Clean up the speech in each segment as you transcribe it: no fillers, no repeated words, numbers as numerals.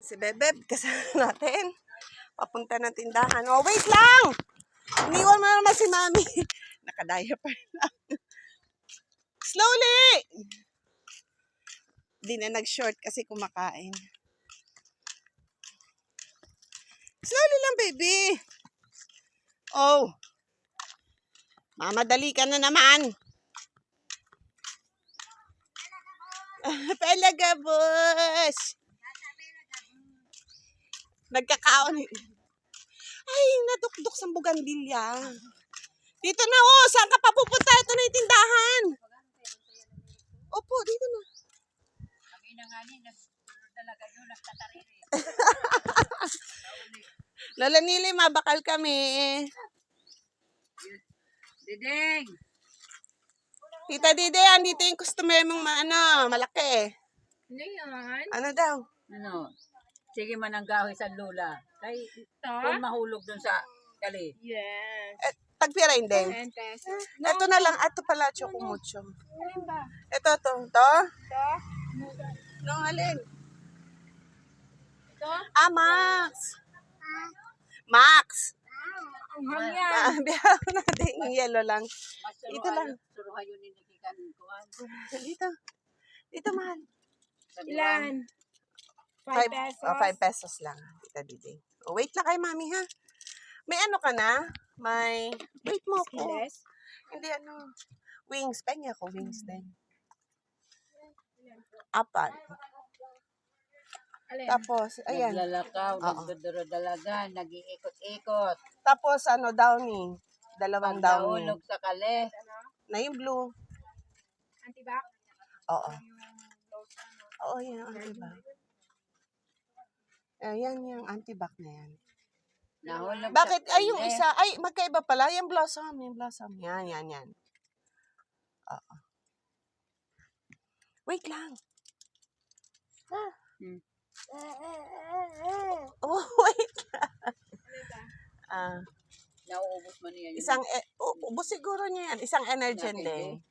Si Bebeb, kasama natin. Papunta ng tindahan. Oh, wait lang! Iniwan mo naman si Mami. Nakadiaper lang. Slowly! Di na nag-short kasi kumakain. Slowly lang, baby. Oh. Mamadali ka na naman. Pelagabos. Nagkakaon. Ay, nadukduk sa buganbilya. Dito na, oh. Saan ka pa pupunta? Ito na yung tindahan. Opo, dito na. Kami na nga niya, talaga yun, nagtatariri. Lola Nili, mabakal kami. Diding! Tita Dide, andito yung customer mong malaki. Ano yan? Ano daw? Ano? Sige man ang gahoy sa lula. Kay, kung mahulog dun sa kali. Yes. Tagpira hindi. 10 pesos. Ito na lang. Ito pala, chocomucho. Alin ba? Ito, to. To? Ito? Nung alin? Ito? Ah, Max. Max. Ang hangyan. Biyaw natin yung yellow lang. Dito lang. Suruhan yun inikikan kuhan. Dito. Dito, mahal. Ilan? 5 pesos. 5 pesos lang. Tita Dide. Oh, wait lang kay Mami, ha? May ano ka na? May... Wait mo po. Skills? Hindi, wings. Pengi ako, wings din. Apat. Alin? Tapos, ayan. Naglalakaw, Oo. nagduduro-dalaga, nag-iikot-ikot. Tapos, downy. Dalawang downy. Pagkaulog sa kali. Na yung blue. Antibac? Oo. Oo, yan ang antibac. Ayan yung antibac na yan. Nahulog Bakit? sa Ay, yung kali. isa. Ay, magkaiba pala. Yung blossom. Yung blossom. Yan, yan, yan. Oo. Wait lang. Hmm. Oh, wait lang. Nauubos mo niya yun. Ubus siguro niya yan. Isang energy din.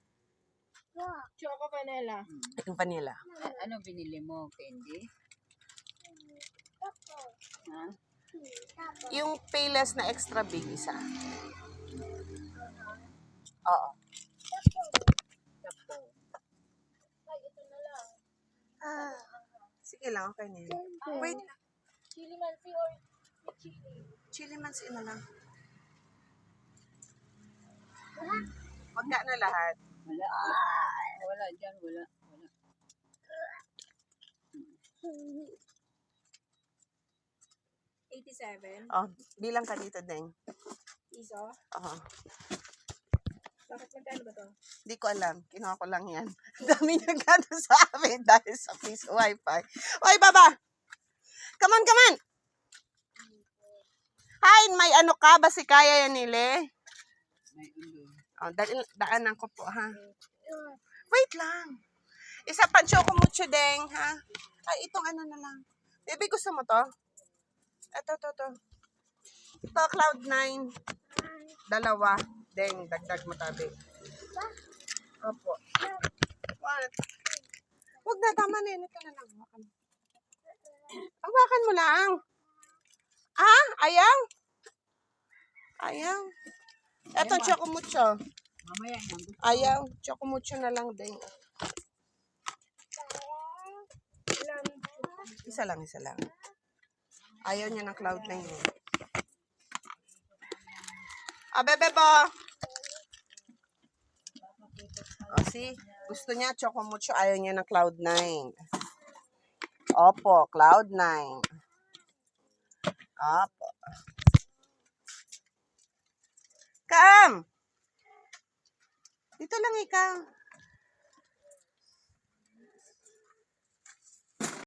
Choco vanilla. Yung vanilla. Ano binili mo, candy? Ha? Yung payless na extra big isa. Oo. Tapo. Sige lang, okay na yun. Wait. Chili mansi or chili? Chili mansi na lang. Magka na lahat. Wala. Wala dyan, wala. Wala. 87 Oh, bilang ka dito, Deng. piso. Oo. Bakit magkano ba to? Di ko alam. Kinuha ko lang yan. Dami niya gano'n sa amin dahil sa piso wifi. Oy, baba! Come on, come on! Hi, may ano ka ba si Kaya yan, Nile? May ulo. Oh, daanan ko po, ha? Wait lang. Isa pa chocomucho, Deng, ha? Ay, itong ano na lang. Baby, gusto mo to? Ito. Ito, Cloud9. Dalawa. Deng, dagdag mo tabi. Opo. What? Huwag na, tama na yun. Ito na lang. Hawakan mo lang. Ah, ayaw? Ayaw. Ito, chocomucho. Mamaya yan. Ayaw. Chocomucho na lang, Deng. Isa lang. Ayaw niya ng Cloud9 eh. Bebe po. See? Gusto niya chocomucho, ayaw niya ng Cloud9. Opo, Cloud9. Opo. Come! Dito lang ikaw.